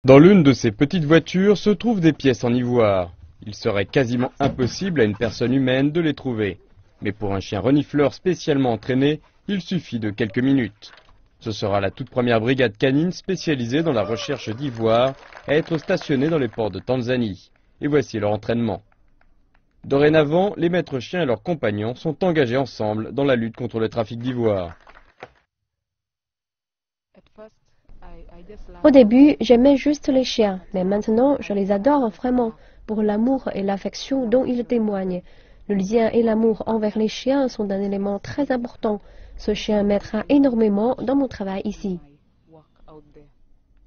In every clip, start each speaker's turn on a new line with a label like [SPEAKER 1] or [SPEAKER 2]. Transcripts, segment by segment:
[SPEAKER 1] Dans l'une de ces petites voitures se trouvent des pièces en ivoire. Il serait quasiment impossible à une personne humaine de les trouver. Mais pour un chien renifleur spécialement entraîné, il suffit de quelques minutes. Ce sera la toute première brigade canine spécialisée dans la recherche d'ivoire à être stationnée dans les ports de Tanzanie. Et voici leur entraînement. Dorénavant, les maîtres chiens et leurs compagnons sont engagés ensemble dans la lutte contre le trafic d'ivoire.
[SPEAKER 2] Au début, j'aimais juste les chiens, mais maintenant, je les adore vraiment pour l'amour et l'affection dont ils témoignent. Le lien et l'amour envers les chiens sont un élément très important. Ce chien m'aidera énormément dans mon travail ici.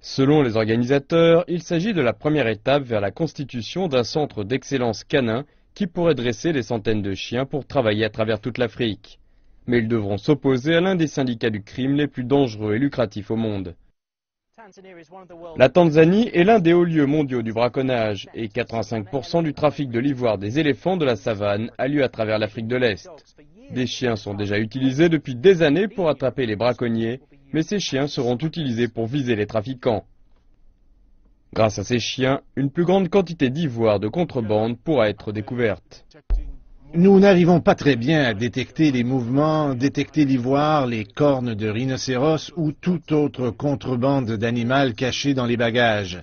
[SPEAKER 1] Selon les organisateurs, il s'agit de la première étape vers la constitution d'un centre d'excellence canin qui pourrait dresser des centaines de chiens pour travailler à travers toute l'Afrique. Mais ils devront s'opposer à l'un des syndicats du crime les plus dangereux et lucratifs au monde. La Tanzanie est l'un des hauts lieux mondiaux du braconnage et 85% du trafic de l'ivoire des éléphants de la savane a lieu à travers l'Afrique de l'Est. Des chiens sont déjà utilisés depuis des années pour attraper les braconniers, mais ces chiens seront utilisés pour viser les trafiquants. Grâce à ces chiens, une plus grande quantité d'ivoire de contrebande pourra être découverte.
[SPEAKER 3] Nous n'arrivons pas très bien à détecter les mouvements, détecter l'ivoire, les cornes de rhinocéros ou toute autre contrebande d'animal caché dans les bagages.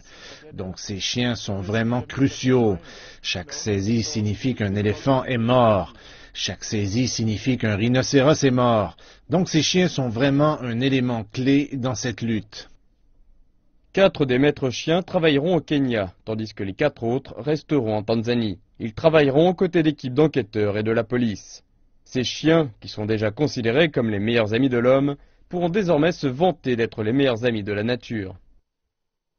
[SPEAKER 3] Donc ces chiens sont vraiment cruciaux. Chaque saisie signifie qu'un éléphant est mort. Chaque saisie signifie qu'un rhinocéros est mort. Donc ces chiens sont vraiment un élément clé dans cette lutte.
[SPEAKER 1] 4 des maîtres chiens travailleront au Kenya, tandis que les 4 autres resteront en Tanzanie. Ils travailleront aux côtés d'équipes d'enquêteurs et de la police. Ces chiens, qui sont déjà considérés comme les meilleurs amis de l'homme, pourront désormais se vanter d'être les meilleurs amis de la nature.